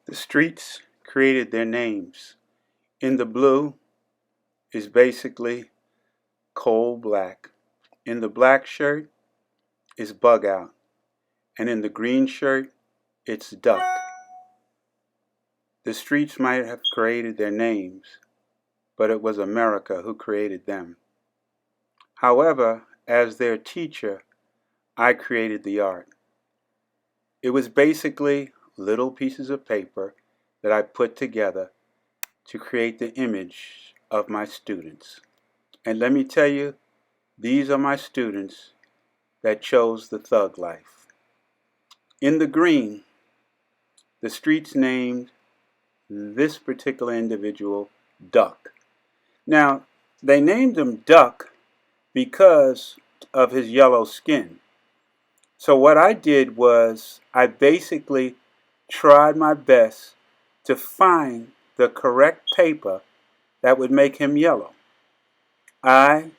The streets created their names. In the blue is basically coal black. In the black shirt is bug out. And in the green shirt, it's duck. The streets might have created their names, but it was America who created them. However, as their teacher, I created the art. It was basically little pieces of paper that I put together to create the image of my students. And let me tell you, these are my students that chose the thug life. In the green, the streets named this particular individual Duck. Now, they named him Duck because of his yellow skin. So what I did was I basically tried my best to find the correct paper that would make him yellow. I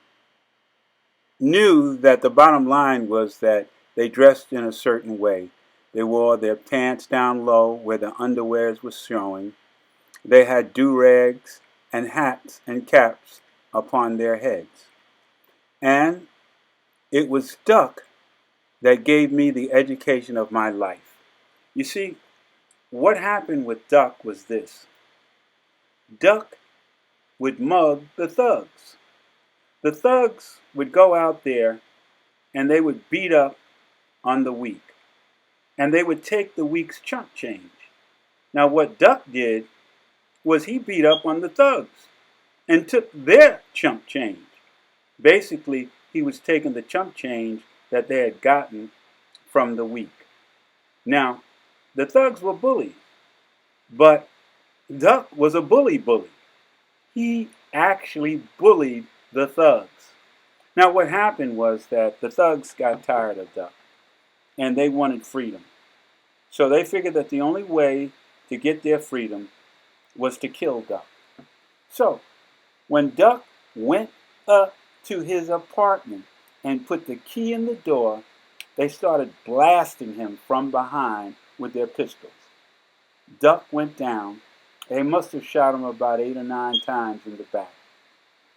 knew that the bottom line was that they dressed in a certain way. They wore their pants down low where the underwears was showing. They had do-rags and hats and caps upon their heads. And it was Duck that gave me the education of my life. You see, what happened with Duck was this. Duck would mug the thugs. The thugs would go out there and they would beat up on the weak. And they would take the weak's chump change. Now what Duck did was he beat up on the thugs and took their chump change. Basically, he was taking the chump change that they had gotten from the weak. Now, the thugs were bullied, but Duck was a bully. He actually bullied the thugs. Now, what happened was that the thugs got tired of Duck, and they wanted freedom. So they figured that the only way to get their freedom was to kill Duck. So, when Duck went up to his apartment and put the key in the door, they started blasting him from behind with their pistols. Duck went down. They must have shot him about 8 or 9 times in the back.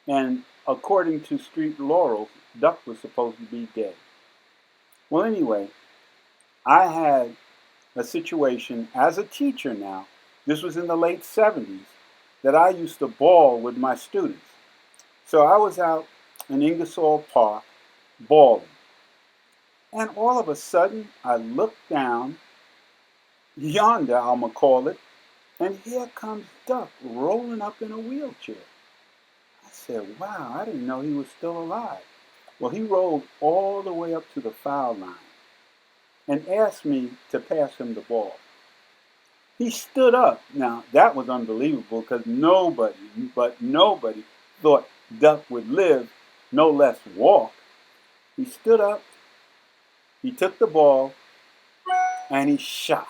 And according to street laurels, Duck was supposed to be dead. Well, anyway, I had a situation as a teacher now. This was in the late 70s that I used to ball with my students. So I was out in Ingersoll Park balling. And all of a sudden, I looked down, yonder, I'm going to call it, and here comes Duck rolling up in a wheelchair. I said, wow, I didn't know he was still alive. Well, he rolled all the way up to the foul line and asked me to pass him the ball. He stood up. Now, that was unbelievable because nobody thought Duck would live, no less walk. He stood up, he took the ball, and he shot.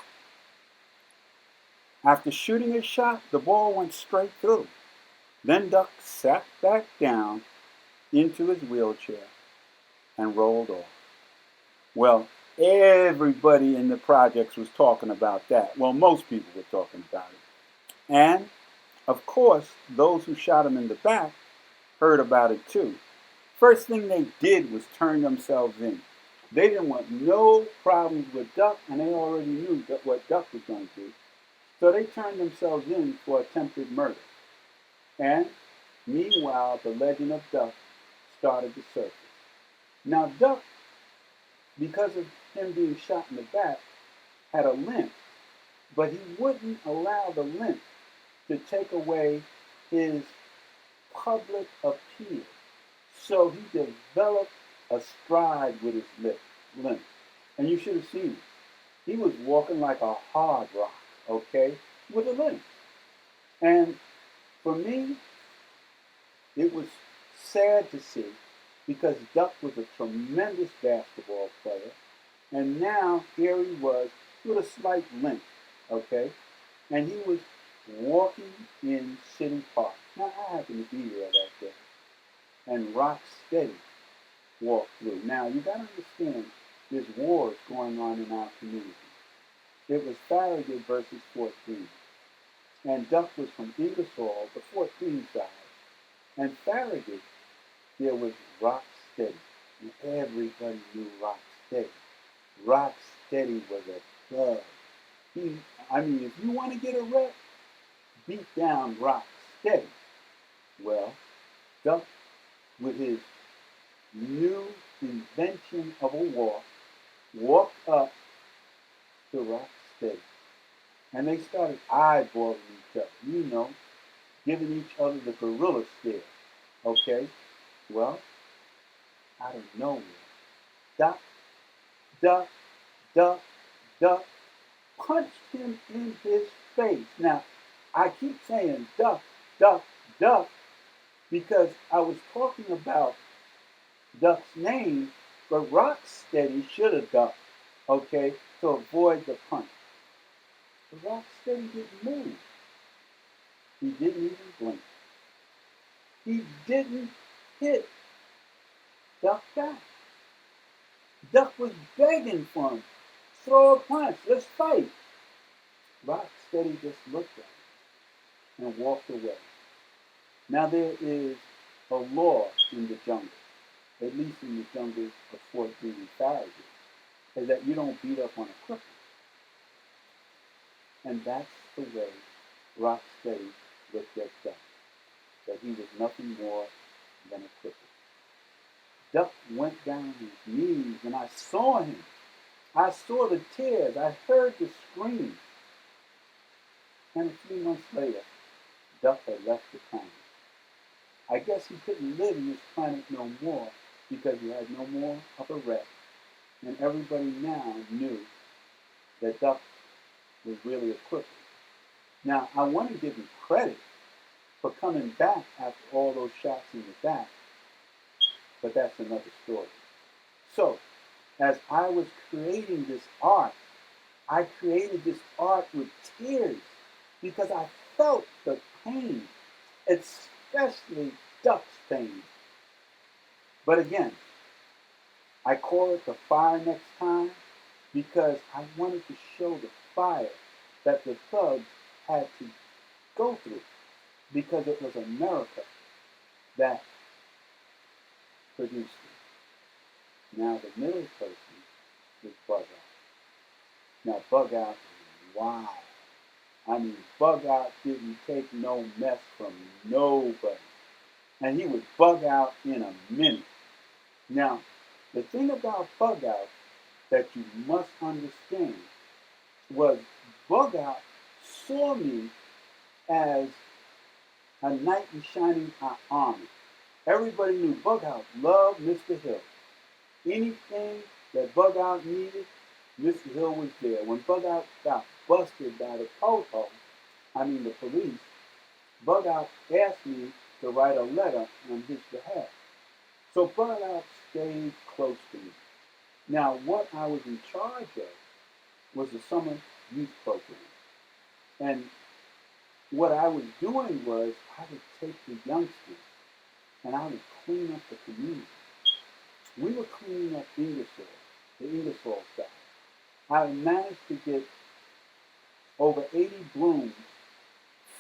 After shooting his shot, the ball went straight through. Then Duck sat back down into his wheelchair and rolled off. Well, everybody in the projects was talking about that. Well, most people were talking about it. And, of course, those who shot him in the back heard about it too. First thing they did was turn themselves in. They didn't want no problems with Duck, and they already knew what Duck was going to do. So they turned themselves in for attempted murder. And meanwhile, the legend of Duck started to surface. Now, Duck, because of him being shot in the back, had a limp, but he wouldn't allow the limp to take away his public appeal. So he developed a stride with his limp. And you should have seen it. He was walking like a hard rock, okay, with a limp. And for me, it was sad to see because Duck was a tremendous basketball player. And now here he was with a slight limp, okay? And he was walking in City Park. Now, I happened to be there that day. And Rocksteady walked through. Now, you got to understand, there's wars going on in our community. It was Farragut versus 14. And Duck was from Ingersoll, the 14 side. And Farragut, there was Rock Steady. And everybody knew Rock Steady. Rock Steady was a thug. If you want to get a rep, beat down Rock Steady. Well, Duck, with his new invention of a walk, walked up to Rock Steady. And they started eyeballing each other, giving each other the gorilla stare. Okay? Well, out of nowhere, Duck, Duck, Duck, Duck punched him in his face. Now, I keep saying Duck, Duck, Duck because I was talking about Duck's name, but Rocksteady should have ducked, okay, to avoid the punch. But Rocksteady didn't move. He didn't even blink. He didn't hit Duck back. Duck was begging for him. Throw a punch. Let's fight. Rocksteady just looked at him and walked away. Now there is a law in the jungle, at least in the jungle of Fort Greely Farragut, is that you don't beat up on a cripple. And that's the way Rocksteady looked at Duck, that he was nothing more than a cripple. Duck went down on his knees, and I saw him. I saw the tears. I heard the screams. And a few months later, Duck had left the planet. I guess he couldn't live in this planet no more because he had no more of a rep. And everybody now knew that Duck was really a cripple. Now, I want to give him credit for coming back after all those shots in the back, but that's another story. So, as I was creating this art, I created this art with tears because I felt the pain, especially Duck's pain. But again, I call it the fire next time because I wanted to show the fire that the thugs had to go through because it was America that produced it. Now the middle person is Bug Out. Now Bug Out is wild. Bug Out didn't take no mess from nobody. And he would bug out in a minute. Now, the thing about Bug Out that you must understand was Bug Out saw me as a knight in shining armor. Everybody knew Bug Out loved Mr. Hill. Anything that Bug Out needed, Mr. Hill was there. When Bug Out got busted by the the police, Bug Out asked me to write a letter on his behalf. So Bug Out stayed close to me. Now, what I was in charge of was the summer youth program. And what I was doing was I would take the youngsters and I would clean up the community. We were cleaning up Ingersoll, the Ingersoll side. I managed to get over 80 brooms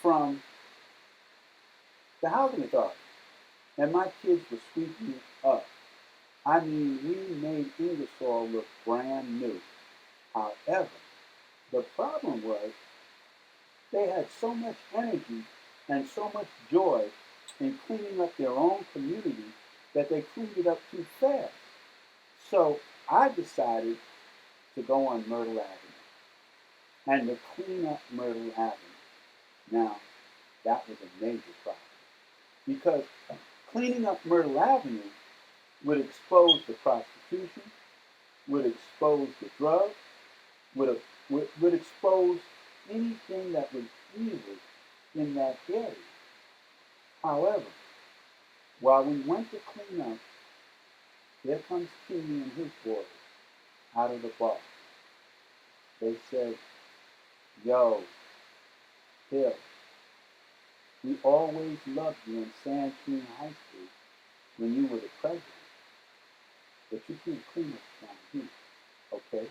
from the housing authority. And my kids were sweeping it up. We made Ingersoll look brand new. However, the problem was they had so much energy and so much joy in cleaning up their own community that they cleaned it up too fast. So I decided to go on Myrtle Avenue and to clean up Myrtle Avenue. Now, that was a major problem because cleaning up Myrtle Avenue would expose the prostitution, would expose the drugs, would expose anything that was evil in that area. However, while we went to clean up, here comes Timmy and his boys out of the bar. They said, "Yo, Hill, we always loved you in San Quentin High School when you were the president, but you can't clean up down here, okay?"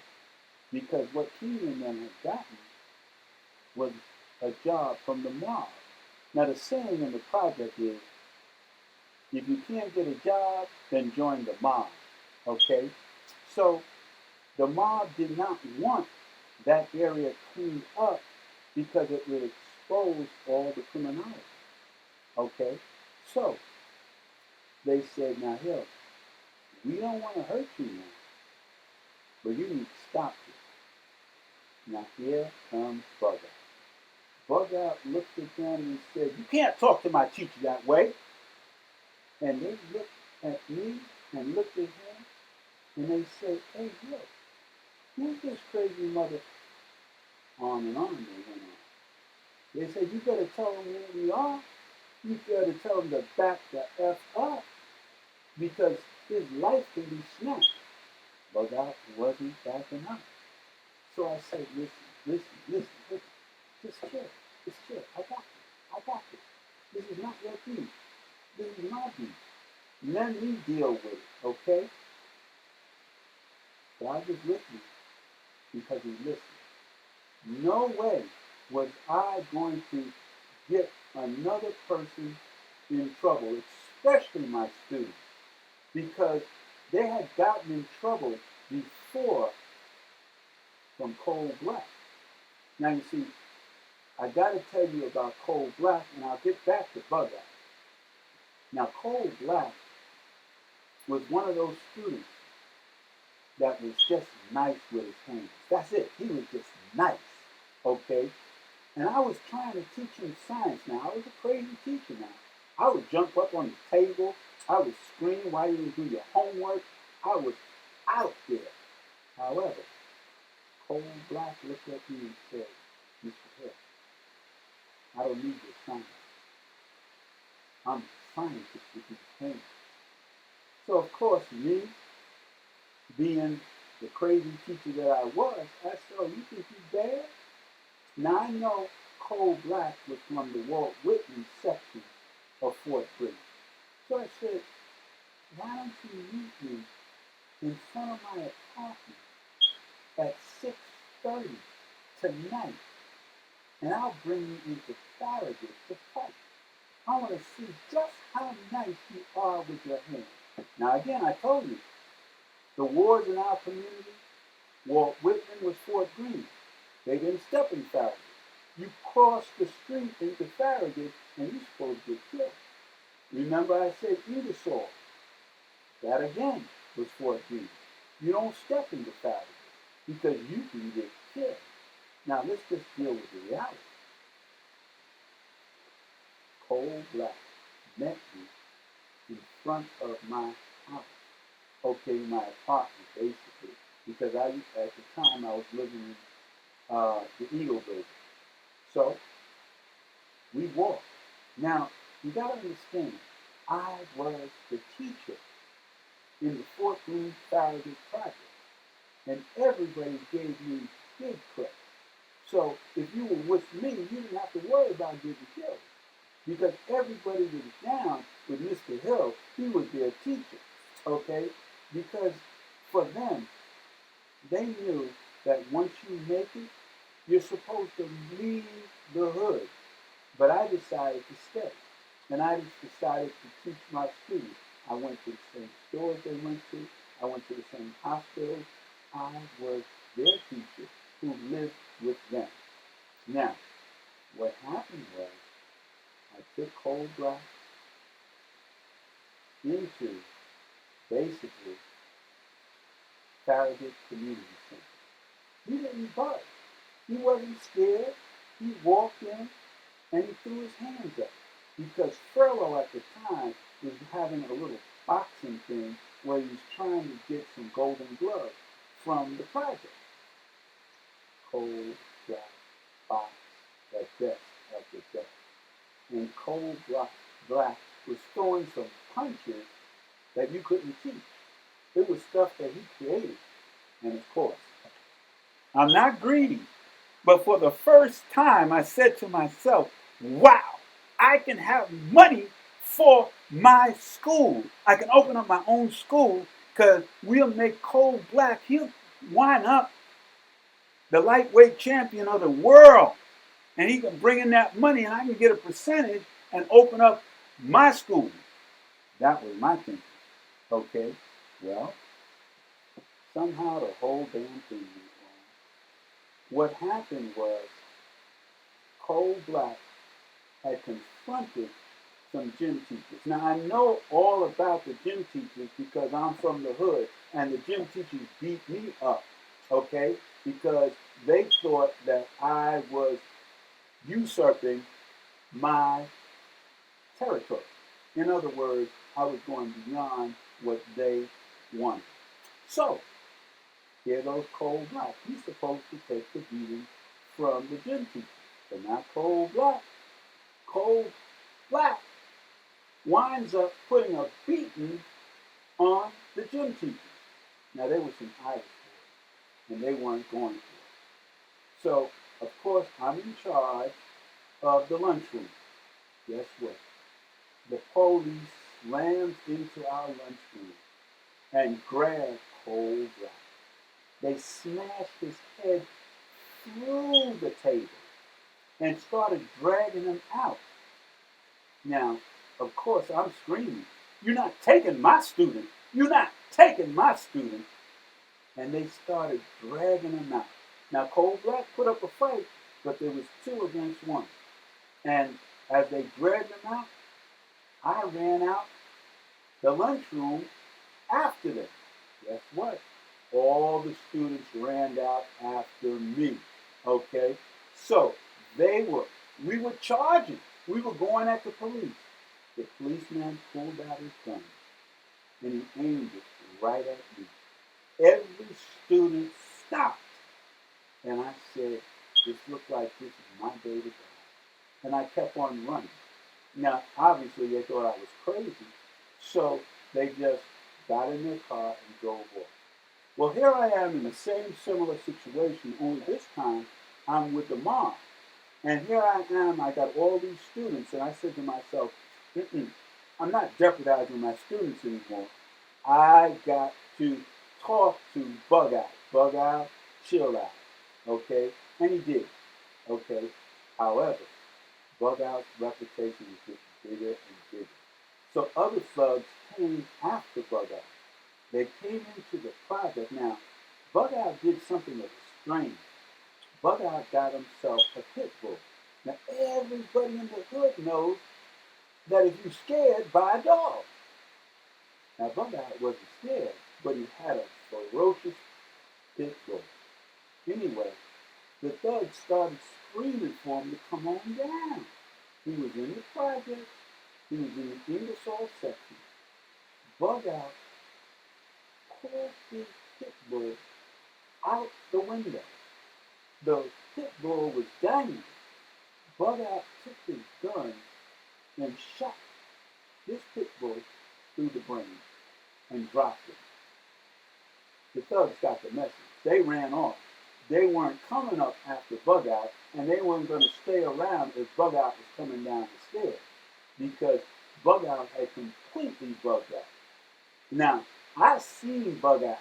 because what Keenan and them had gotten was a job from the mob. Now the saying in the project is, if you can't get a job, then join the mob. Okay? So the mob did not want that area cleaned up because it would expose all the criminality. Okay? So they said, now here, we don't want to hurt you now, but you need to stop this. Now here comes Bug Out. Bug Out looked at them and said, you can't talk to my teacher that way. And they looked at me and looked at him and they said, hey, look, who's this crazy mother? On and on they went on. They said, you better tell them where we are. You better tell them to back the F up because his life can be snatched. But that wasn't backing up. So I said, listen. Just chill. Just chill. I got this. This is not your beat. This is my beat. Let me deal with it, okay? God was with me because he listened. No way was I going to get another person in trouble, especially my students, because they had gotten in trouble before from Coal Black. Now you see, I got to tell you about Coal Black, and I'll get back to Bug Out. Now Coal Black was one of those students that was just nice with his hands. That's it. He was just nice, okay? And I was trying to teach him science now. I was a crazy teacher now. I would jump up on the table. I would scream while you would do your homework. I was out there. However, Coal Black looked at me and said, Mr. Hill, I don't need your science. I'm a scientist with these hands. So, of course, me, being the crazy teacher that I was, I said, oh, you think you bad? Now, I know Coal Black was from the Walt Whitman section of Fort Greene. So I said, why don't you meet me in front of my apartment at 6:30 tonight, and I'll bring you into Farragut to fight. I want to see just how nice you are with your hands. Now, again, I told you, the wars in our community, Walt Whitman was Fort Greene. They didn't step in Farragut. You cross the street into Farragut, and you're supposed to get killed. Remember I said Ingersoll. That again was Fort Greene. You don't step into Farragut because you can get killed. Now let's just deal with the reality. Coal Black met me in front of my house. Okay, my apartment basically, because at the time I was living in the Eagle Building. So we walked. Now you gotta understand, I was the teacher in the Fort Greene Farragut project, and everybody gave me big credit. So if you were with me, you didn't have to worry about getting killed, because everybody was down with Mr. Hill. He was their teacher, okay? Because for them, they knew that once you make it, you're supposed to leave the hood. But I decided to stay, and I just decided to teach my students. I went to the same stores they went to. I went to the same hospitals. I was their teacher who lived with them. Now, what happened was I took Coal Black into basically Farragut Community Center. He didn't budge. He wasn't scared. He walked in and he threw his hands up because Furlow at the time was having a little boxing thing where he was trying to get some golden gloves from the project. Coal Black boxed the best of the best. And Coal Black was throwing some punches that you couldn't teach. It was stuff that he created. And of course, I'm not greedy, but for the first time I said to myself, wow, I can have money for my school. I can open up my own school because we'll make Coal Black. He'll wind up the lightweight champion of the world. And he can bring in that money and I can get a percentage and open up my school. That was my thinking. Okay, well, somehow the whole damn thing went wrong. What happened was Cole Black had confronted some gym teachers. Now I know all about the gym teachers because I'm from the hood, and the gym teachers beat me up, okay, because they thought that I was usurping my territory. In other words, I was going beyond what they wanted. So, here goes Cole Black. He's supposed to take the beating from the gym teacher. But not Cole Black. Cole Black winds up putting a beating on the gym teacher. Now, there was some Irish boys, and they weren't going for it. So, of course, I'm in charge of the lunchroom. Guess what? The police slams into our lunchroom and grab Cole Black. They smashed his head through the table and started dragging him out. Now, of course, I'm screaming, "You're not taking my student! You're not taking my student!" And they started dragging him out. Now, Cole Black put up a fight, but there was 2 against 1. And as they dragged him out, I ran out the lunchroom after them. Guess what? All the students ran out after me. Okay? So we were charging. We were going at the police. The policeman pulled out his gun and he aimed it right at me. Every student stopped. And I said, this looks like this is my day to die. And I kept on running. Now, obviously, they thought I was crazy. So they just got in their car and drove off. Well, here I am in the same similar situation, only this time I'm with the mom. And here I am, I got all these students, and I said to myself, I'm not jeopardizing my students anymore. I got to talk to Bug Out. Bug Out, chill out, okay? And he did, okay? However, Bug Out's reputation was getting bigger and bigger. So other thugs came after Bug Out. They came into the project. Now, Bug Out did something that was strange. Bug Out got himself a pit bull. Now, everybody in the hood knows that if you're scared, buy a dog. Now, Bug Out wasn't scared, but he had a ferocious pit bull. Anyway, the thugs started screaming for him to come on down. He was in the project. He was in the Ingersoll section. Bug Out pulled his pit bull out the window. The pit bull was dangling. Bug Out took his gun and shot this pit bull through the brain and dropped it. The thugs got the message. They ran off. They weren't coming up after Bug Out, and they weren't going to stay around if Bug Out was coming down the stairs because Bug Out had completely bugged out. Now, I seen Bug Out.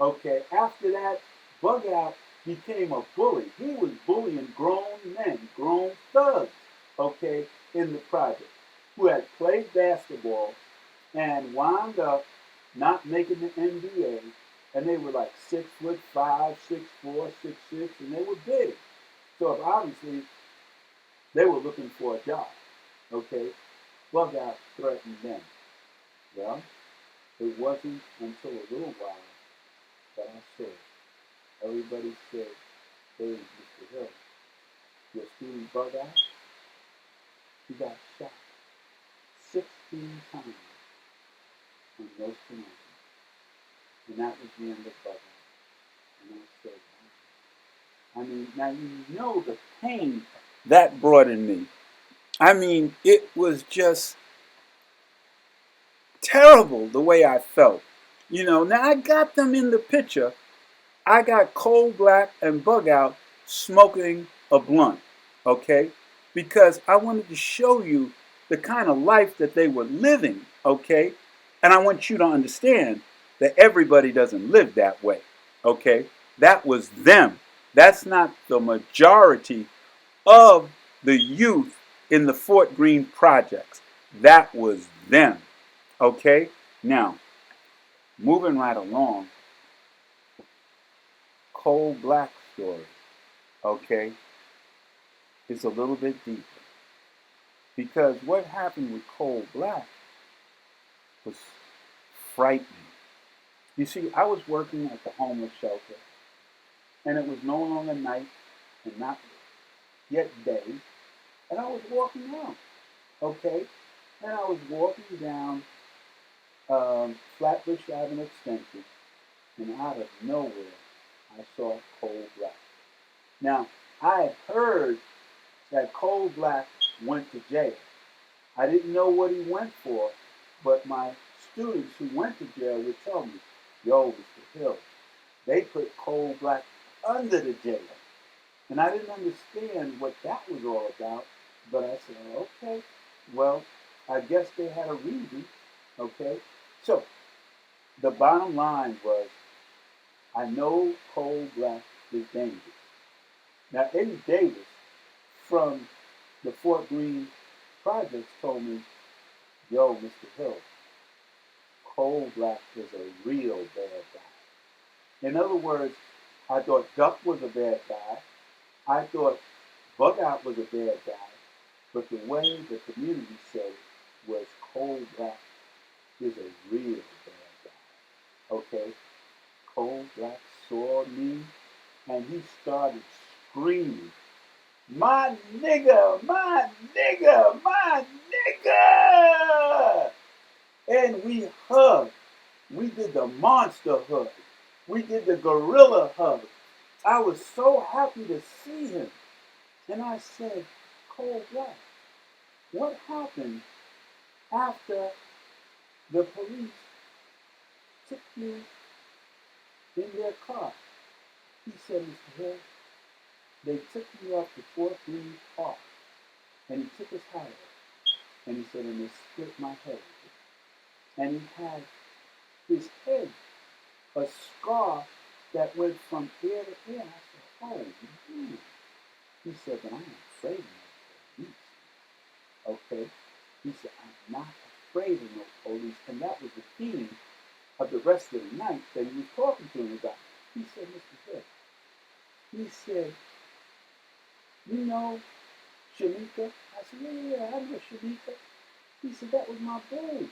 Okay, after that, Bug Out became a bully. He was bullying grown men, grown thugs, okay, in the project, who had played basketball and wound up not making the NBA, and they were like 6'5", 6'4", 6'6", and they were big. So obviously, they were looking for a job, okay? Bug Out threatened them. Well, it wasn't until a little while that I said, everybody said, hey, Mr. Hill, your student Bug Out, he got shot 16 times on those commandments. And that was the end of Bug Out. And I said, wow. I mean, now you know the pain that brought in me. I mean, it was just terrible the way I felt. You know, now I got them in the picture. I got Cole Black and Bug Out smoking a blunt, okay? Because I wanted to show you the kind of life that they were living, okay? And I want you to understand that everybody doesn't live that way, okay? That was them. That's not the majority of the youth in the Fort Greene projects. That was them. Okay? Now, moving right along, Coal Black story, okay, is a little bit deeper. Because what happened with Coal Black was frightening. You see, I was working at the homeless shelter, and it was no longer night and not yet day, and I was walking out, okay? And I was walking down Flatbush Avenue Extension, and out of nowhere, I saw Coal Black. Now, I had heard that Coal Black went to jail. I didn't know what he went for, but my students who went to jail would tell me, yo, Mr. Hill, they put Coal Black under the jail. And I didn't understand what that was all about, but I said, okay, well, I guess they had a reason, okay? So the bottom line was, I know Coal Black is dangerous. Now, Eddie Davis from the Fort Greene projects told me, yo, Mr. Hill, Coal Black is a real bad guy. In other words, I thought Duck was a bad guy. I thought Bug Out was a bad guy. But the way the community said it was Coal Black is a real bad guy. Okay? Coal Black saw me and he started screaming, my nigga, my nigga, my nigga! And we hugged. We did the monster hug. We did the gorilla hug. I was so happy to see him. And I said, Coal Black, what happened after the police took you in their car? He said, Mr. Hill, they took me up to Fort Greene Park, and he took his hat off, and he said, and they split my head. And he had his head, a scar that went from ear to ear. I said, oh, man. He said, but I'm afraid of no police. Okay? He said, I'm not afraid of no police. And that was the theme of the rest of the night that he was talking to me about. He said, Mr. Hill, he said, you know Shanika? I said, yeah, I know Shanika. He said, that was my boo.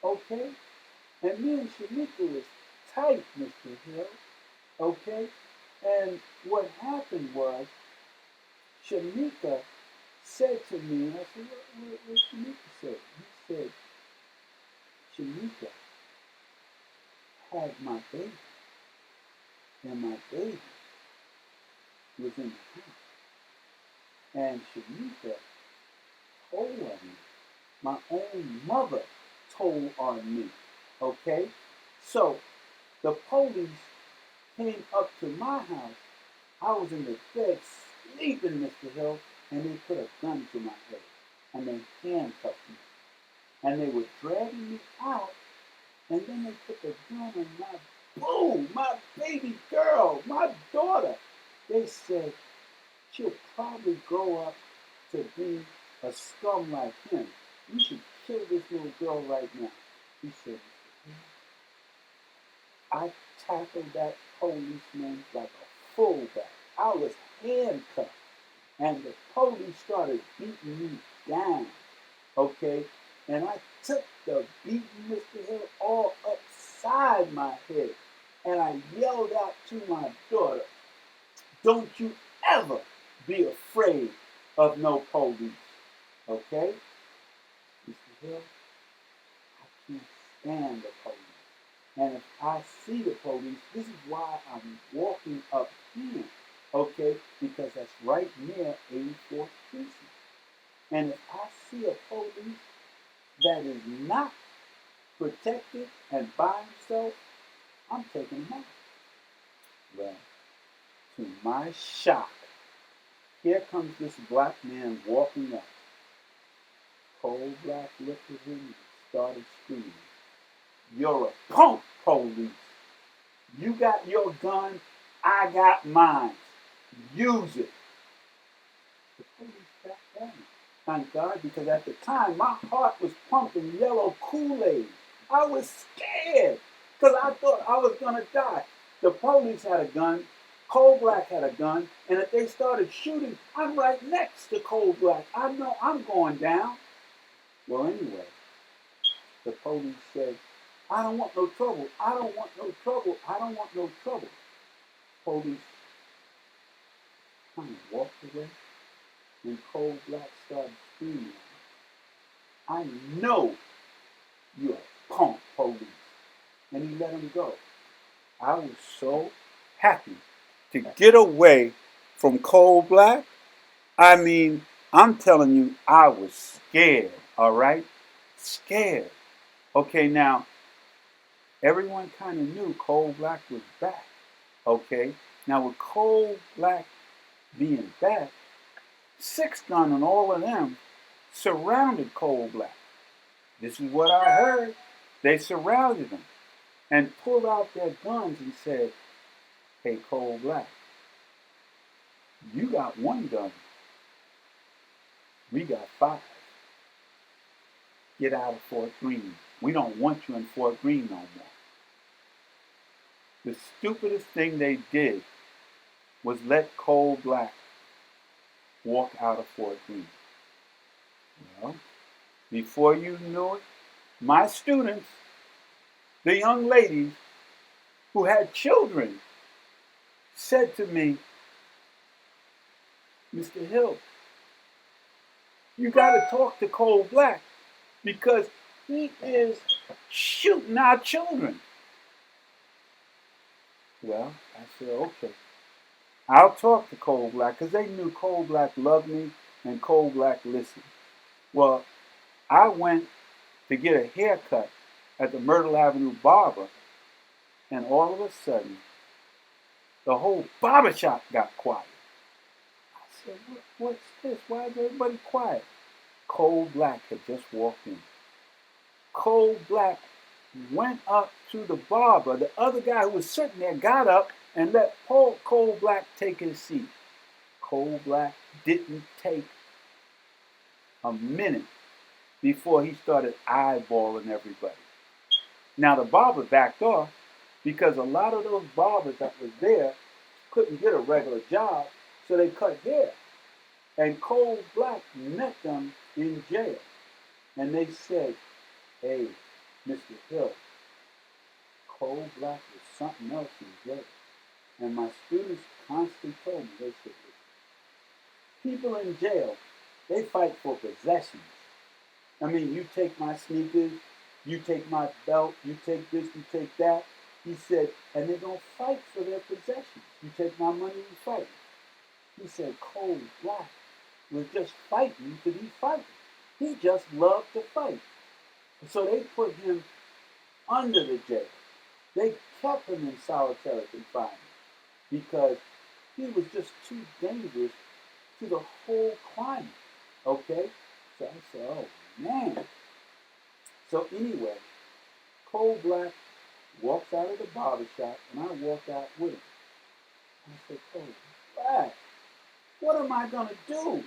Okay? And me and Shanika was tight, Mr. Hill. Okay? And what happened was, Shanika said to me, and I said, what Shanika said? He said, Shanika had my baby, and my baby was in the house. And Shanika told on me. My own mother told on me. Okay? So the police came up to my house. I was in the bed sleeping, Mr. Hill, and they put a gun to my head. And they handcuffed me. And they were dragging me out. And then they put the gun on my baby girl, my daughter. They said, she'll probably grow up to be a scum like him. You should kill this little girl right now. He said, I tackled that policeman like a fullback. I was handcuffed. And the police started beating me down. Okay? And I took the beating, Mr. Hill, all upside my head. And I yelled out to my daughter, don't you ever be afraid of no police. Okay? Mr. Hill, I can't stand the police. And if I see the police, this is why I'm walking up here. Okay? Because that's right near 84th Precinct. And if I see a police that is not protected and by himself, I'm taking him out. Well, to my shock, here comes this black man walking up. Coal Black looked at him and started screaming, you're a punk, police. You got your gun, I got mine. use it. The police backed down. Thank God, because at the time my heart was pumping yellow Kool-Aid. I was scared because I thought I was going to die. The police had a gun. Coal Black had a gun. And if they started shooting, I'm right next to Coal Black. I know I'm going down. Well, anyway, the police said, I don't want no trouble. I don't want no trouble. I don't want no trouble. Police kind of walked away. And Coal Black started screaming, I know you're a punk, police. And he let him go. I was so happy to get away from Coal Black. I mean, I'm telling you, I was scared, all right? Scared. Okay, now, everyone kind of knew Coal Black was back, okay? Now, with Coal Black being back, Six Gun and all of them surrounded Coal Black. This is what I heard. They surrounded him and pulled out their guns and said, hey, Coal Black, you got one gun. We got 5. Get out of Fort Greene. We don't want you in Fort Greene no more. The stupidest thing they did was let Coal Black walk out of Fort Greene. Well, before you knew it, my students, the young ladies who had children, said to me, Mr. Hill, you got to talk to Coal Black because he is shooting our children. Well, I said, okay. I'll talk to Coal Black because they knew Coal Black loved me and Coal Black listened. Well, I went to get a haircut at the Myrtle Avenue barber, and all of a sudden, the whole barbershop got quiet. I said, what's this? Why is everybody quiet? Coal Black had just walked in. Coal Black went up to the barber. The other guy who was sitting there got up and let Coal Black take his seat. Coal Black didn't take a minute before he started eyeballing everybody. Now the barber backed off because a lot of those barbers that was there couldn't get a regular job, so they cut hair. And Coal Black met them in jail. And they said, hey, Mr. Hill, Coal Black was something else in jail. And my students constantly told me, they said, people in jail, they fight for possessions. I mean, you take my sneakers, you take my belt, you take this, you take that. He said, and they're going to fight for their possessions. You take my money, you fight. He said, Coal Black was just fighting to be fighting. He just loved to fight. So they put him under the jail. They kept him in solitary confinement because he was just too dangerous to the whole climate. Okay? So I said, oh man. So anyway, Coal Black walks out of the barbershop and I walk out with him. I said, Coal Black, what am I going to do?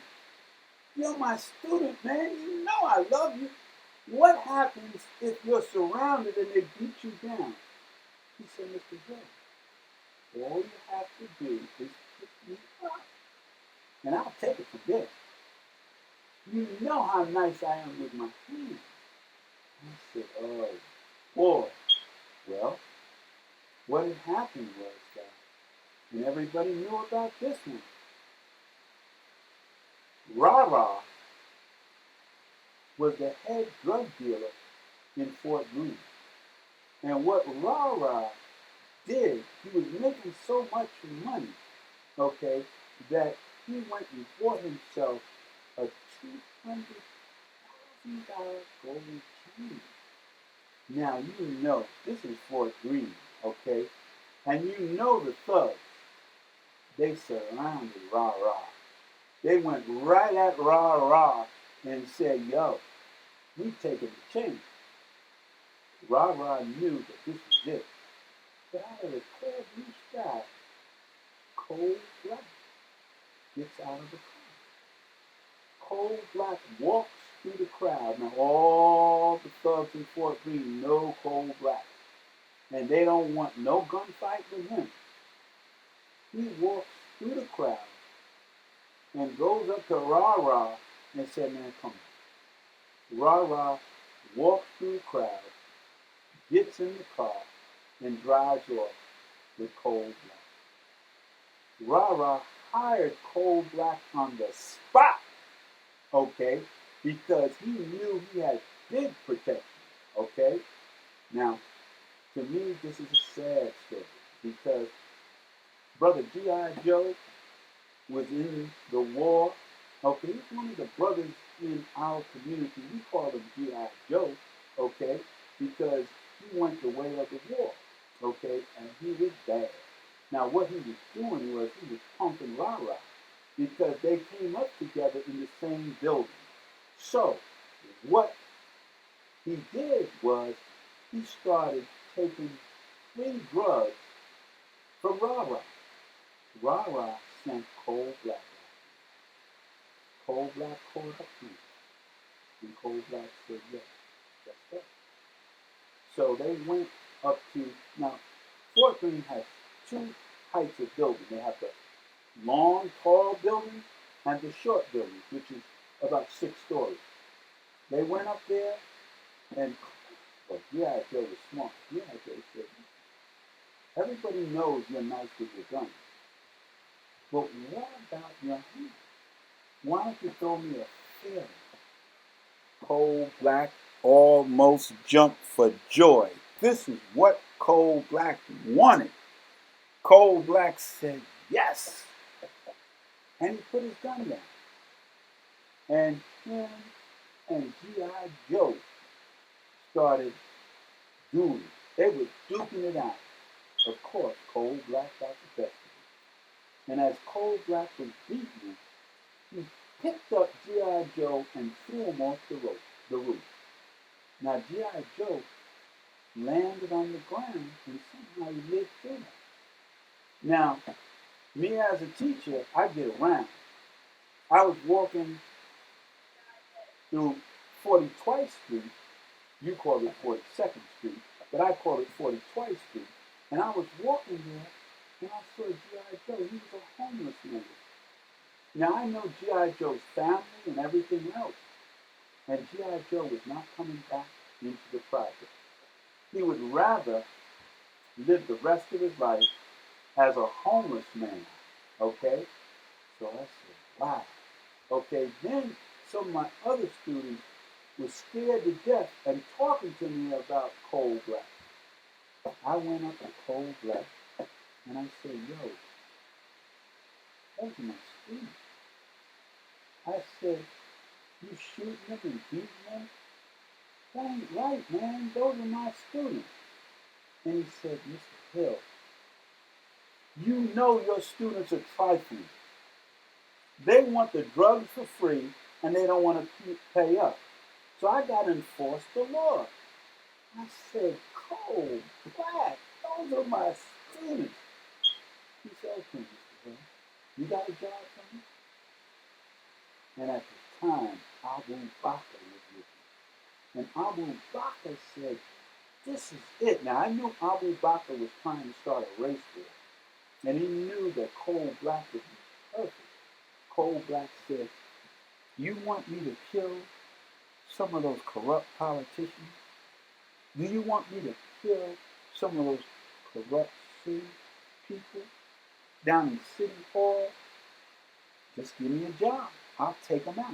You're my student, man. You know I love you. What happens if you're surrounded and they beat you down? He said, Mr. Hill, all you have to do is pick me up, and I'll take it from there. You know how nice I am with my hands. I said, oh, boy. Well, what had happened was that, and everybody knew about this one, Rah-Rah was the head drug dealer in Fort Greene. And what Rah-Rah did, he was making so much money, okay, that he went and bought himself a $200,000 golden chain. Now, you know, this is Fort Greene, okay, and you know the thugs, they surrounded Rah-Rah. They went right at Rah-Rah and said, yo, we taking the chain. Rah-Rah knew that this was it. But out of the clear blue sky, Coal Black gets out of the car. Coal Black walks through the crowd. Now all the thugs in Fort Greene know Coal Black, and they don't want no gunfight with him. He walks through the crowd and goes up to Rah Rah and said, "Man, come on." Rah Rah walks through the crowd, gets in the car, and drives off with Coal Black. Rah Rah hired Coal Black on the spot, okay, because he knew he had big protection, okay. Now, to me, this is a sad story because Brother G.I. Joe was in the war. Okay, he's one of the brothers in our community. We call him G.I. Joe, okay, because he went the way of the war, okay, and he was bad. Now, what he was doing was he was pumping Rah Rah because they came up together in the same building. So, what he did was he started taking free drugs from Rah Rah. Rah Rah sent Coal Black out. Coal Black caught up to him. And Coal Black said, yes, that's right. So they went up to, now, Fort Greene has two heights of building. They have the long, tall building and the short building, which is about 6 stories. They went up there and, well, G.I. Joe was smart. G.I. Joe said, everybody knows you're nice with your guns, but what about your hands? Why don't you throw me a feeling? Coal Black almost jumped for joy. This is what Coal Black wanted. Coal Black said yes. And he put his gun down. And him and G.I. Joe started dueling. They were duking it out. Of course, Coal Black got the best of it. And as Coal Black was beating him, he picked up G.I. Joe and threw him off the roof. Now, G.I. Joe landed on the ground and somehow he lived through that. Now, me as a teacher, I get around. I was walking through 42nd Street. You call it 42nd Street, but I call it 42nd Street. And I was walking there and I saw G.I. Joe. He was a homeless man. Now, I know G.I. Joe's family and everything else. And G.I. Joe was not coming back into the project. He would rather live the rest of his life as a homeless man, okay? So I said, wow. Okay, then some of my other students were scared to death and talking to me about Coal Black. I went up to Coal Black and I said, yo, those are my students. I said, you shooting them and beating them? That ain't right, man. Those are my students. And he said, Mr. Hill, you know your students are trifling. They want the drugs for free and they don't want to pay up. So I got to enforce the law. I said, Coal Black, those are my students. He said, okay, Mr. Hill, you got a job for me? And at the time, Abu Bakr was with me. And Abu Bakr said, this is it. Now, I knew Abu Bakr was trying to start a race war. And he knew that Coal Black would be perfect. Coal Black said, you want me to kill some of those corrupt politicians? Do you want me to kill some of those corrupt city people down in City Hall? Just give me a job. I'll take them out.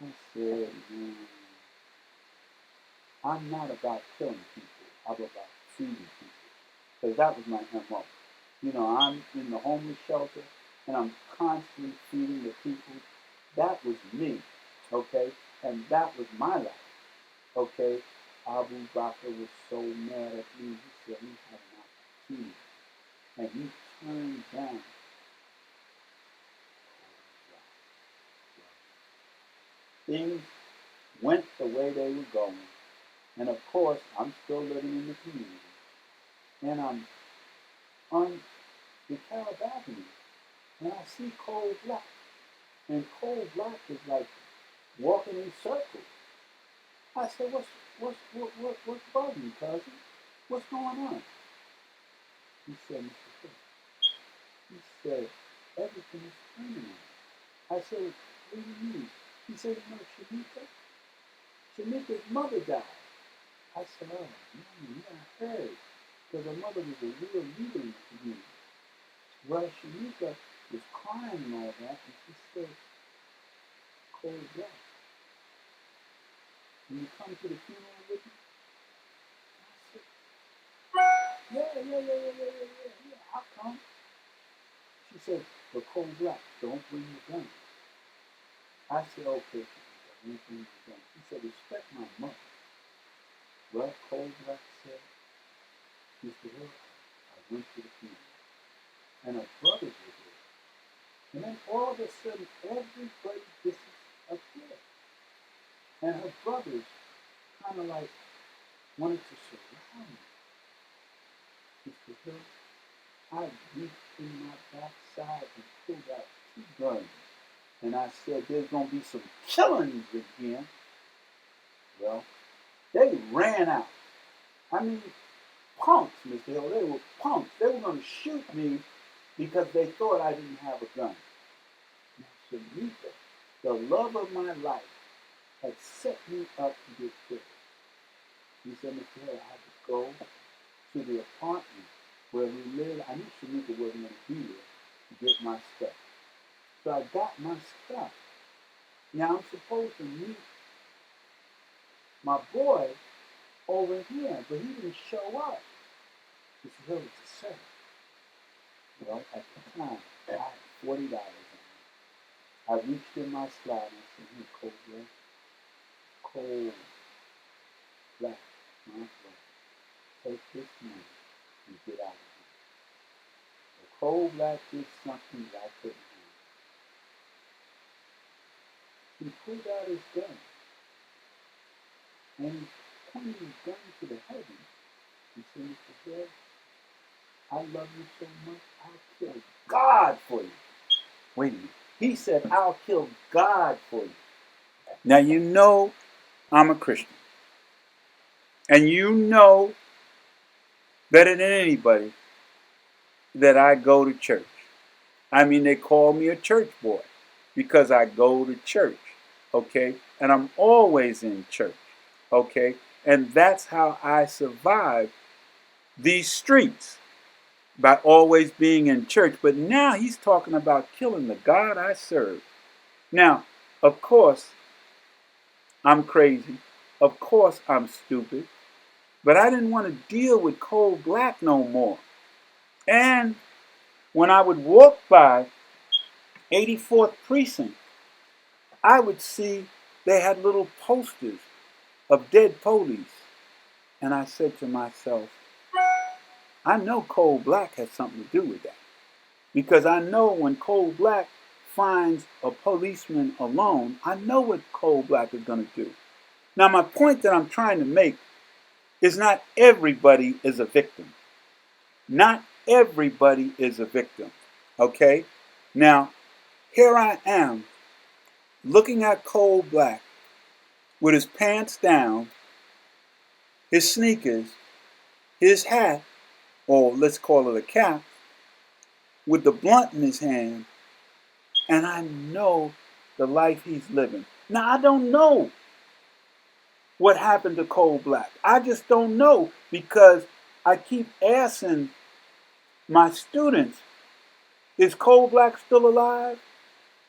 I said, I'm not about killing people. I'm about feeding people. Because that was my MO. You know, I'm in the homeless shelter and I'm constantly feeding the people. That was me, okay? And that was my life, okay? Abu Bakr was so mad at me. He said he had an opportunity. And he turned down. Things went the way they were going. And of course, I'm still living in the community. And I'm on DeKalb Avenue. and I see Coal Black. And Coal Black is like walking in circles. I said, what's bothering you, cousin? What's going on? He said, Mr. Hill, he said, everything is turning on. I said, what do you mean? He said, you know, Shanika's mother died. I said, oh, man, yeah, I heard. Because her mother was a real leader in the community. Well, Shanika was crying and all that, and she said, Coal Black, will you come to the funeral with me? I said, yeah, I'll come. She said, but Coal Black, don't bring your gun. I said, okay, Shanika, I won't bring your gun. She said, respect my mother. Well, Coal Black said, Mr. Hill, I went to the funeral, and her brothers were there. And then all of a sudden, everybody disappeared. And her brothers kind of like wanted to surround me. Mr. Hill, I reached in my backside and pulled out 2 guns. And I said, there's going to be some killings in here. Well, they ran out. I mean, punks, Mr. Hill. They were punks. They were going to shoot me because they thought I didn't have a gun. Now, Shanika, the love of my life, had set me up to get killed. He said, Mr. Hill, I had to go to the apartment where we lived. I knew Shanika wasn't going to be there to get my stuff. So I got my stuff. Now I'm supposed to meet my boy over here, but he didn't show up. Mr. Hill, it's a setup. Well, at the time, I had $40 on me. I reached in my slide and I said, here, Coal Black. Coal Black, my brother. Take this money and get out of here. The Coal Black did something that I couldn't handle. He pulled out his gun and he pointed his gun to the heavens. He said, Mr. Hill, I love you so much, I'll kill God for you. Wait a minute. He said, I'll kill God for you. Now, you know I'm a Christian. And you know better than anybody that I go to church. I mean, they call me a church boy because I go to church, okay? And I'm always in church, okay? And that's how I survive these streets, by always being in church. But now he's talking about killing the God I serve. Now, of course, I'm crazy. Of course, I'm stupid. But I didn't want to deal with Coal Black no more. And when I would walk by 84th Precinct, I would see they had little posters of dead police. And I said to myself, I know Coal Black has something to do with that. Because I know when Coal Black finds a policeman alone, I know what Coal Black is going to do. Now, my point that I'm trying to make is not everybody is a victim. Not everybody is a victim. Okay? Now, here I am looking at Coal Black with his pants down, his sneakers, his hat, or let's call it a cap, with the blunt in his hand, and I know the life he's living. Now, I don't know what happened to Coal Black. I just don't know, because I keep asking my students, is Coal Black still alive?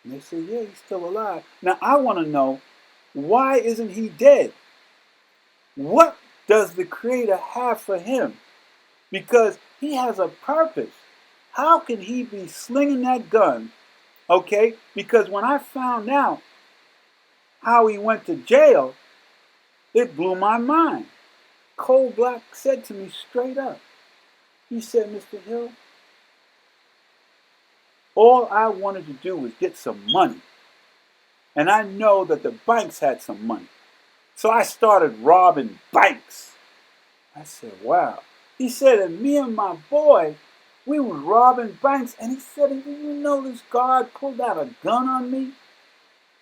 And they say, yeah, he's still alive. Now, I want to know, why isn't he dead? What does the Creator have for him? Because he has a purpose. How can he be slinging that gun? Okay? Because when I found out how he went to jail, it blew my mind. Coal Black said to me straight up, he said, Mr. Hill, all I wanted to do was get some money. And I know that the banks had some money. So I started robbing banks. I said, wow. He said, and me and my boy, We was robbing banks, and he said, "Do you know this guard pulled out a gun on me?"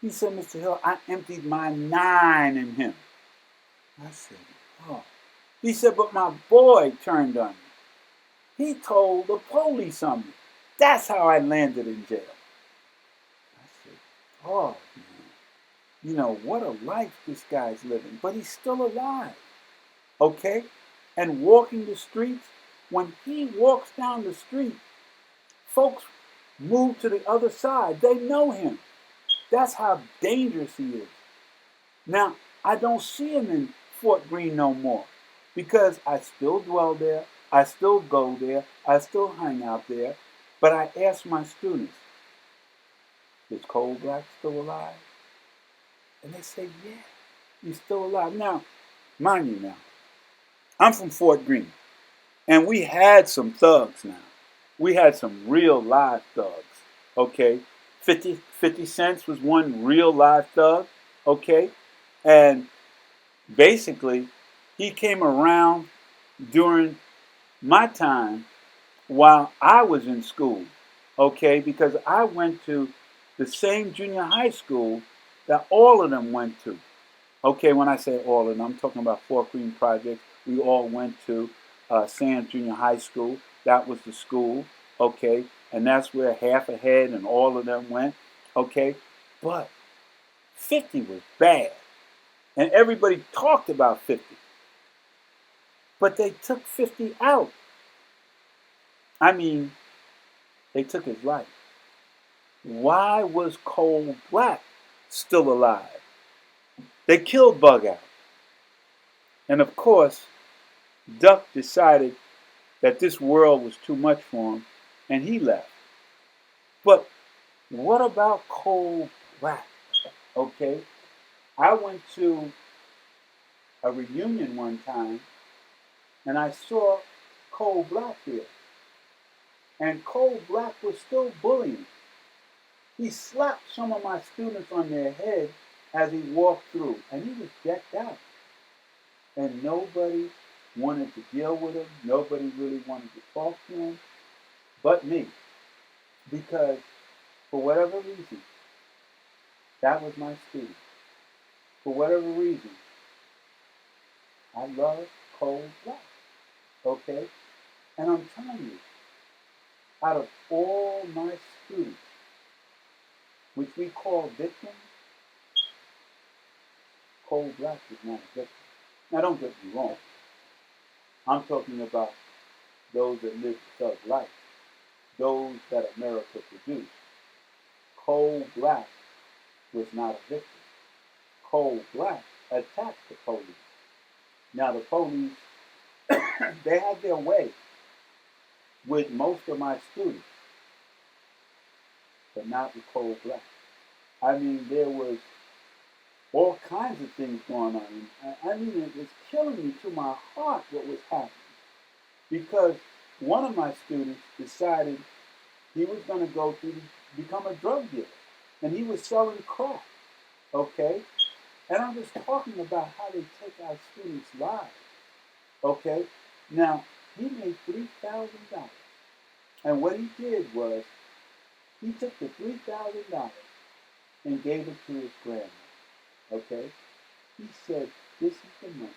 He said, "Mr. Hill, I emptied my 9 in him." I said, "Oh." He said, "But my boy turned on me. He told the police on me. That's how I landed in jail." I said, "Oh, man. You know, what a life this guy's living. But he's still alive, okay? And walking the streets, when he walks down the street, folks move to the other side. They know him. That's how dangerous he is. Now, I don't see him in Fort Greene no more because I still dwell there. I still go there. I still hang out there. But I ask my students, is Cole Black still alive? And they say, yeah, he's still alive. Now, mind you now, I'm from Fort Greene, and we had some thugs now. We had some real live thugs, okay? 50 Cents was one real live thug, okay? And basically, he came around during my time while I was in school, okay? Because I went to the same junior high school that all of them went to. Okay, when I say all of them, I'm talking about Fort Greene Projects. We all went to Sands Junior High School. That was the school, okay? And that's where Half Ahead and all of them went, okay? But 50 was bad. And everybody talked about 50. But they took 50 out. I mean, they took his life. Why was Cole Black still alive? They killed Bug Out. And of course, Duck decided that this world was too much for him, and he left. But what about Cole Black? Okay, I went to a reunion one time, and I saw Cole Black there. And Cole Black was still bullying. He slapped some of my students on their head as he walked through, and he was decked out. And nobody wanted to deal with him. Nobody really wanted to talk to him but me. Because for whatever reason, that was my student. For whatever reason, I love Cole Black. Okay? And I'm telling you, out of all my students, which we call victims, Cole Black is not a victim. Now don't get me wrong. I'm talking about those that live the thug life, those that America produced. Cole Black was not a victim. Cole Black attacked the police. Now the police, they had their way with most of my students, but not with Cole Black. I mean, there was all kinds of things going on. I mean, it was killing me to my heart what was happening. Because one of my students decided he was going to go to become a drug dealer. And he was selling crack. Okay? And I'm just talking about how they take our students' lives. Okay? Now, he made $3,000. And what he did was, he took the $3,000 and gave it to his grandma. Okay? He said, this is the money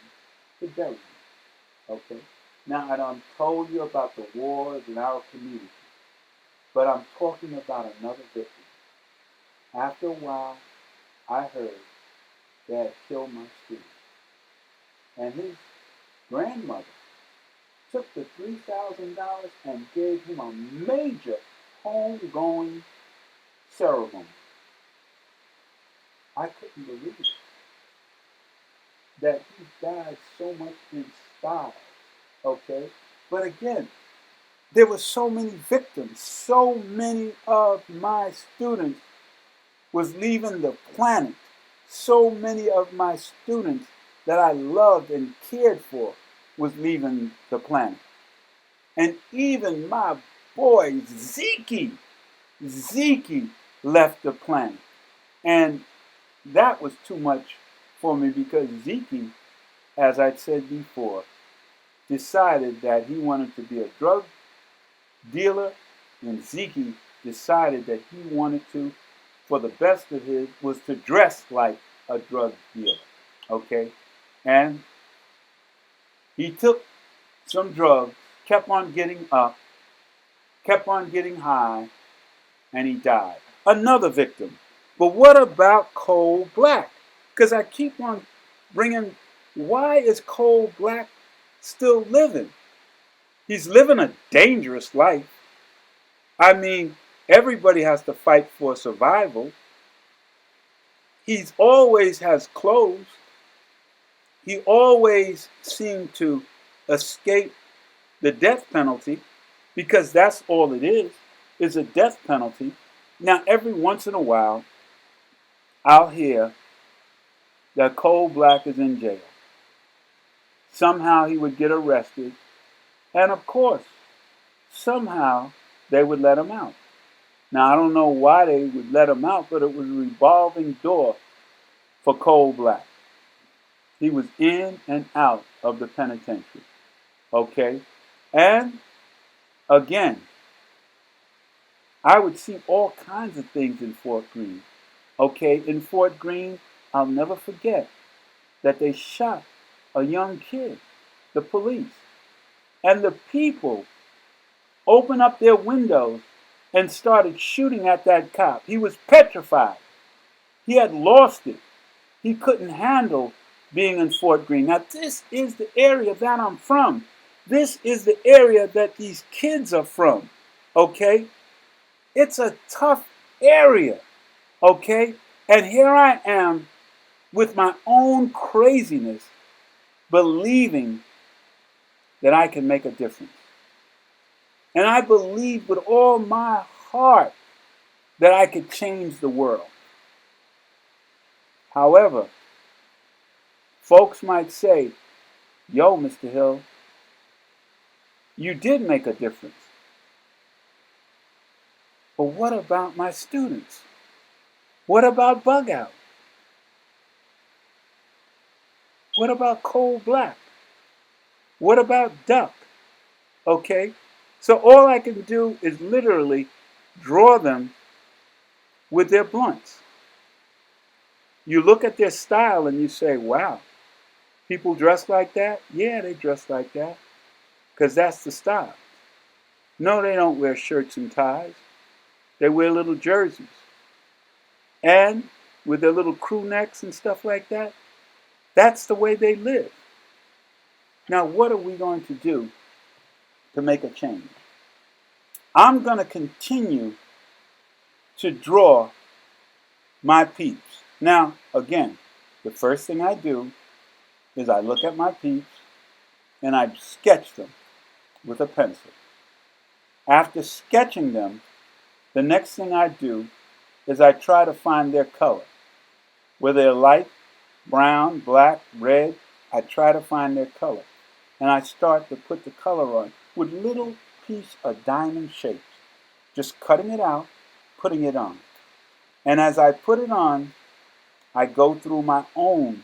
to bury me. Okay? Now, I done told you about the wars in our community, but I'm talking about another victim. After a while, I heard they had killed my student. And his grandmother took the $3,000 and gave him a major homegoing ceremony. I couldn't believe it. That he died so much in style. Okay? But again, there were so many victims. So many of my students was leaving the planet. So many of my students that I loved and cared for was leaving the planet. And even my boy Zeke left the planet. And that was too much for me because Zeke, as I said before, decided that he wanted to be a drug dealer, and Zeke decided that he wanted to, for the best of his, was to dress like a drug dealer. Okay? And he took some drugs, kept on getting up, kept on getting high, and he died. Another victim. But what about Coal Black? Because I keep on bringing, why is Coal Black still living? He's living a dangerous life. I mean, everybody has to fight for survival. He's always has clothes. He always seemed to escape the death penalty because that's all it is a death penalty. Now, every once in a while, I'll hear that Coal Black is in jail. Somehow he would get arrested, and of course, somehow they would let him out. Now, I don't know why they would let him out, but it was a revolving door for Coal Black. He was in and out of the penitentiary. Okay? And again, I would see all kinds of things in Fort Greene. Okay? In Fort Greene, I'll never forget that they shot a young kid, the police. And the people opened up their windows and started shooting at that cop. He was petrified. He had lost it. He couldn't handle being in Fort Greene. Now, this is the area that I'm from. This is the area that these kids are from. Okay? It's a tough area. Okay? And here I am with my own craziness, believing that I can make a difference. And I believe with all my heart that I could change the world. However, folks might say, yo, Mr. Hill, you did make a difference. But what about my students? What about Bug Out? What about Coal Black? What about Duck? Okay? So all I can do is literally draw them with their blunts. You look at their style and you say, wow, people dress like that? Yeah, they dress like that. Because that's the style. No, they don't wear shirts and ties. They wear little jerseys. And with their little crew necks and stuff like that, that's the way they live. Now, what are we going to do to make a change? I'm going to continue to draw my peeps. Now, again, the first thing I do is I look at my peeps and I sketch them with a pencil. After sketching them, the next thing I do is I try to find their color. Whether they're light, brown, black, red, I try to find their color. And I start to put the color on with little piece of diamond shapes. Just cutting it out, putting it on. And as I put it on, I go through my own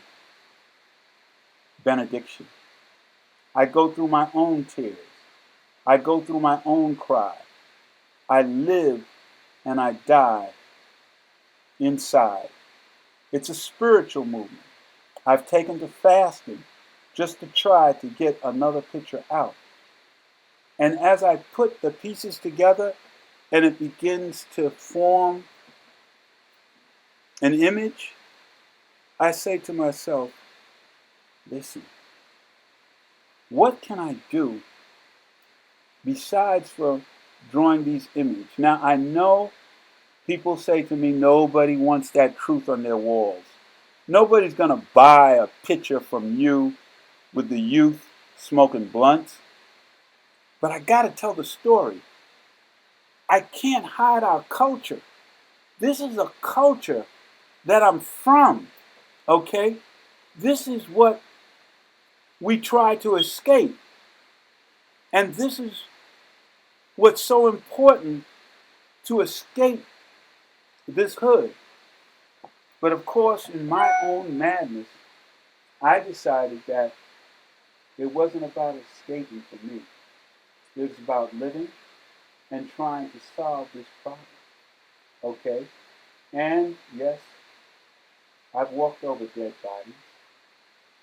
benediction. I go through my own tears. I go through my own cry. I live and I die inside. It's a spiritual movement. I've taken to fasting just to try to get another picture out. And as I put the pieces together and it begins to form an image, I say to myself, listen, what can I do besides for drawing these images? Now, I know people say to me, nobody wants that truth on their walls. Nobody's going to buy a picture from you with the youth smoking blunts. But I got to tell the story. I can't hide our culture. This is a culture that I'm from, okay? This is what we try to escape. And this is what's so important to escape this hood. But of course, in my own madness, I decided that it wasn't about escaping for me. It was about living and trying to solve this problem. Okay? And yes, I've walked over dead bodies.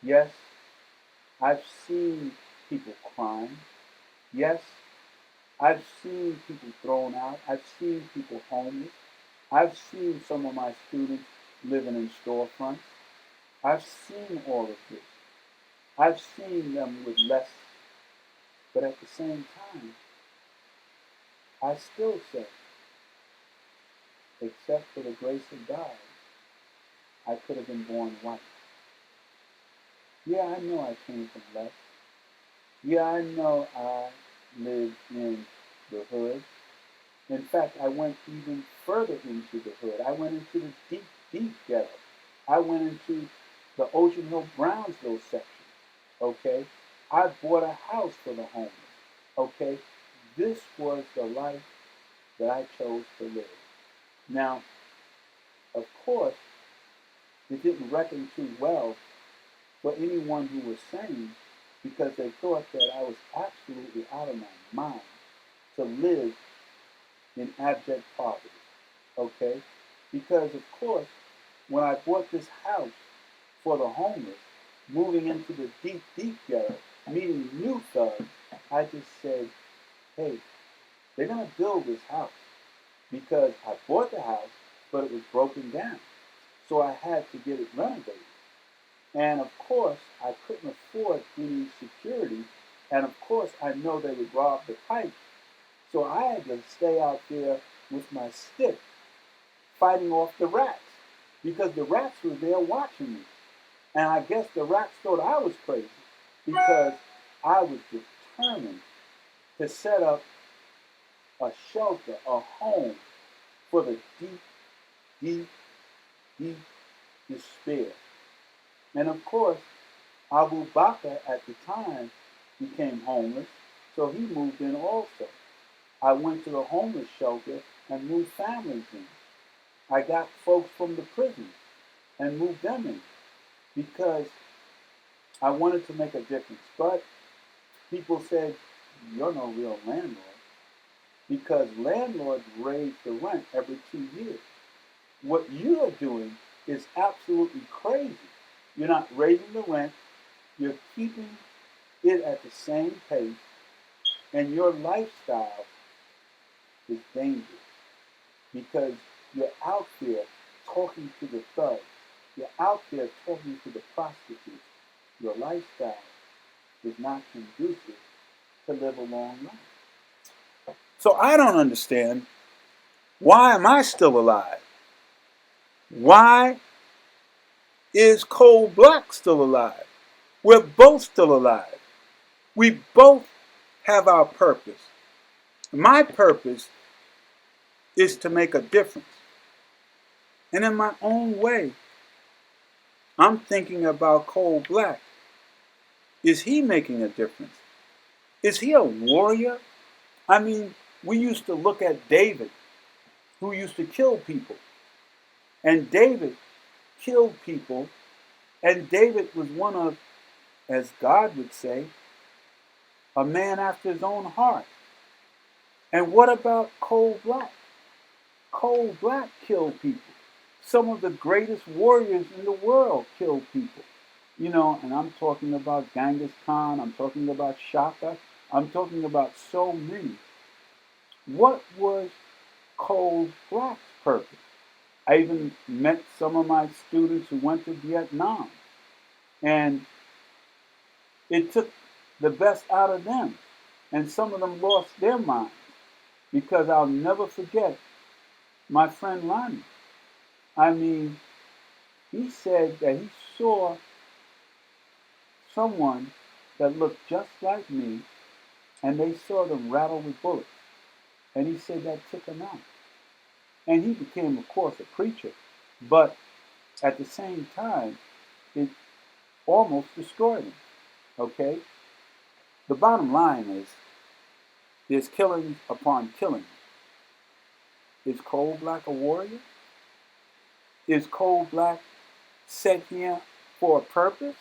Yes, I've seen people crying. Yes, I've seen people thrown out. I've seen people homeless. I've seen some of my students living in storefronts. I've seen all of this. I've seen them with less, but at the same time, I still say, except for the grace of God, I could have been born white. Yeah, I know I came from less. Yeah, I know I lived in the hood. In fact, I went even further into the hood. I went into the deep, deep ghetto. I went into the Ocean Hill Brownsville section. Okay? I bought a house for the homeless. Okay? This was the life that I chose to live. Now, of course, it didn't reckon too well for anyone who was sane because they thought that I was absolutely out of my mind to live in abject poverty. Okay? Because, of course, when I bought this house for the homeless, moving into the deep, deep ghetto, meeting new thugs, I just said, hey, they're going to build this house because I bought the house, but it was broken down. So I had to get it renovated. And of course, I couldn't afford any security. And of course, I know they would rob the pipes. So I had to stay out there with my stick, fighting off the rats, because the rats were there watching me. And I guess the rats thought I was crazy because I was determined to set up a shelter, a home for the deep, deep, deep despair. And of course, Abu Bakr at the time became homeless, so he moved in also. I went to the homeless shelter and moved families in. I got folks from the prison and moved them in because I wanted to make a difference. But people said, you're no real landlord because landlords raise the rent every 2 years. What you are doing is absolutely crazy. You're not raising the rent, you're keeping it at the same pace, and your lifestyle is dangerous because you're out there talking to the thugs. You're out there talking to the prostitutes. Your lifestyle is not conducive to live a long life. So I don't understand, why am I still alive? Why is Coal Black still alive? We're both still alive. We both have our purpose. My purpose is to make a difference. And in my own way, I'm thinking about Coal Black. Is he making a difference? Is he a warrior? I mean, we used to look at David, who used to kill people. And David killed people. And David was one of, as God would say, a man after his own heart. And what about Coal Black? Coal Black killed people. Some of the greatest warriors in the world killed people. You know, and I'm talking about Genghis Khan, I'm talking about Shaka, I'm talking about so many. What was Coal Black's purpose? I even met some of my students who went to Vietnam, and it took the best out of them. And some of them lost their minds because I'll never forget my friend Lonnie. I mean, he said that he saw someone that looked just like me, and they saw them rattle with bullets. And he said that took him out. And he became, of course, a preacher. But at the same time, it almost destroyed him. Okay? The bottom line is there's killing upon killing. Is Coal Black a warrior? Is Coal Black set here for a purpose?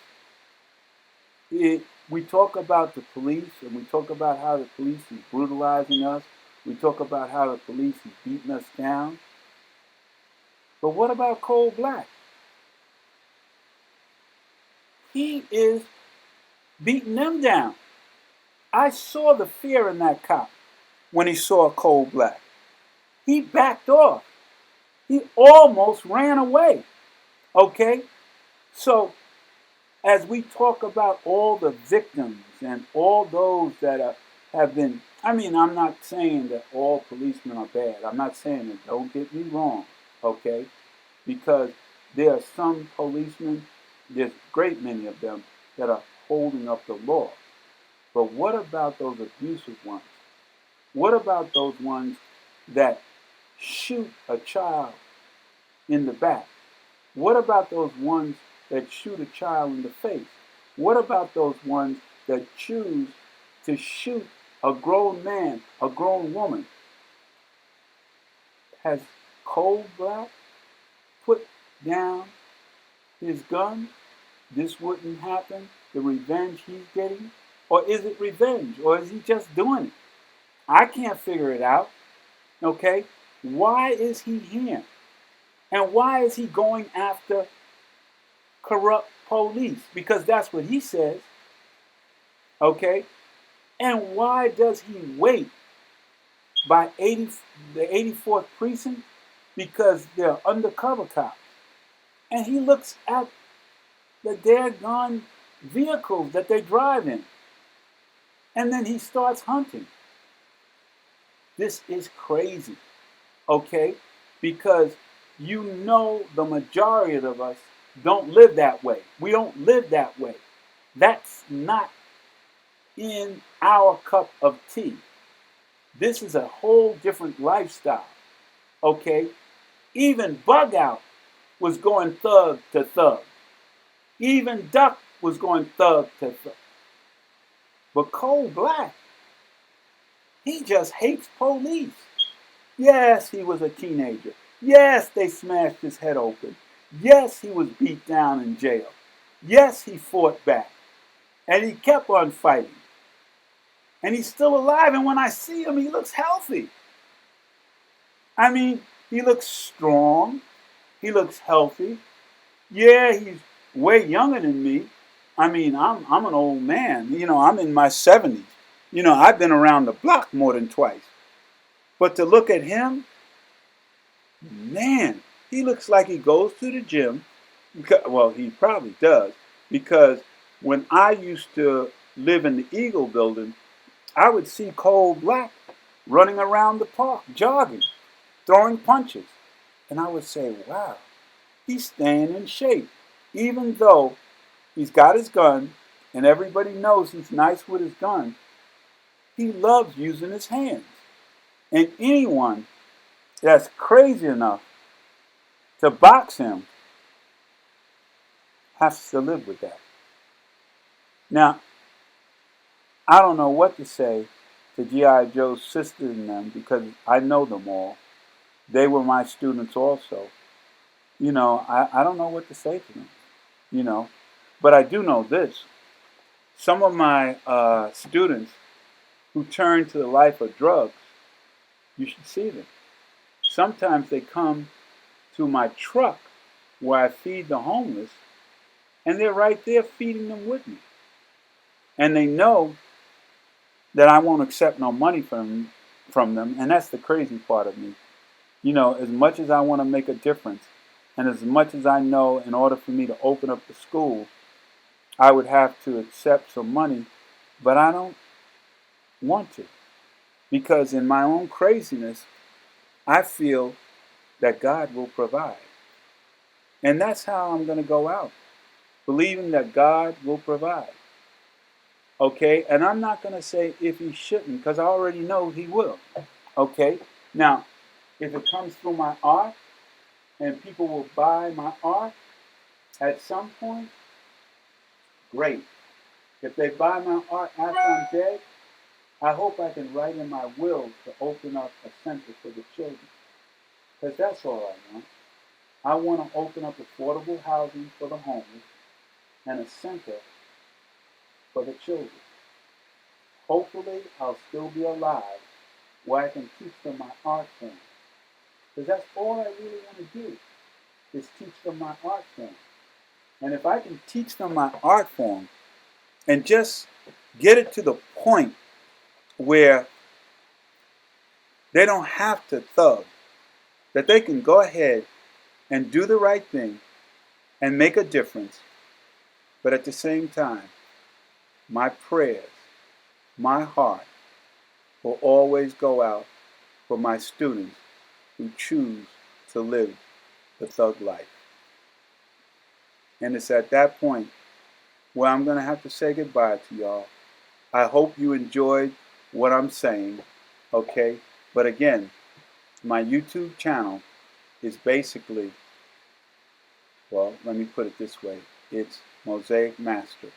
We talk about the police and we talk about how the police is brutalizing us We talk about how the police is beating us down. But what about Coal Black? He is beating them down. I saw the fear in that cop when he saw Coal Black. He backed off. He almost ran away. Okay? So, as we talk about all the victims and all those that have been, I mean, I'm not saying that all policemen are bad. I'm not saying it. Don't get me wrong. Okay? Because there are some policemen, there's a great many of them, that are holding up the law. But what about those abusive ones? What about those ones that shoot a child in the back? What about those ones that shoot a child in the face? What about those ones that choose to shoot a grown man, a grown woman? Has Coal Black put down his gun? This wouldn't happen? The revenge he's getting? Or is it revenge? Or is he just doing it? I can't figure it out. Okay? Why is he here? And why is he going after corrupt police? Because that's what he says. Okay? And why does he wait by the 84th precinct? Because they're undercover cops. And he looks at the daggone vehicles that they drive in. And then he starts hunting. This is crazy. Okay? Because you know the majority of us don't live that way. We don't live that way. That's not in our cup of tea. This is a whole different lifestyle. Okay? Even Bug Out was going thug to thug. Even Duck was going thug to thug. But Coal Black, he just hates police. Yes, he was a teenager. Yes, they smashed his head open. Yes, he was beat down in jail. Yes, he fought back. And he kept on fighting. And he's still alive. And when I see him, he looks healthy. I mean, he looks strong. He looks healthy. Yeah, he's way younger than me. I mean, I'm an old man. You know, I'm in my 70s. You know, I've been around the block more than twice. But to look at him, man, he looks like he goes to the gym. Well, he probably does. Because when I used to live in the Eagle building, I would see Coal Black running around the park, jogging, throwing punches. And I would say, wow, he's staying in shape. Even though he's got his gun and everybody knows he's nice with his gun, he loves using his hands. And anyone that's crazy enough to box him has to live with that. Now, I don't know what to say to G.I. Joe's sister and them because I know them all. They were my students also. You know, I don't know what to say to them, you know. But I do know this. Some of my students who turn to the life of drugs, you should see them. Sometimes they come to my truck where I feed the homeless, and they're right there feeding them with me. And they know that I won't accept no money from them, and that's the crazy part of me. You know, as much as I want to make a difference, and as much as I know in order for me to open up the school, I would have to accept some money, but I don't want to. Because in my own craziness, I feel that God will provide. And that's how I'm going to go out, believing that God will provide. Okay? And I'm not going to say if he shouldn't, because I already know he will. Okay? Now, if it comes through my art, and people will buy my art at some point, great. If they buy my art after I'm dead, I hope I can write in my will to open up a center for the children. Because that's all I want. I want to open up affordable housing for the homeless and a center for the children. Hopefully, I'll still be alive where I can teach them my art form. Because that's all I really want to do, is teach them my art form. And if I can teach them my art form and just get it to the point where they don't have to thug, that they can go ahead and do the right thing and make a difference, but at the same time, my prayers, my heart will always go out for my students who choose to live the thug life. And it's at that point where I'm going to have to say goodbye to y'all. I hope you enjoyed what I'm saying, okay? But again, my YouTube channel is basically, well, let me put it this way. It's Mosaic Master.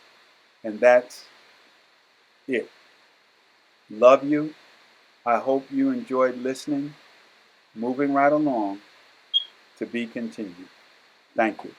And that's it. Love you. I hope you enjoyed listening. Moving right along. To be continued. Thank you.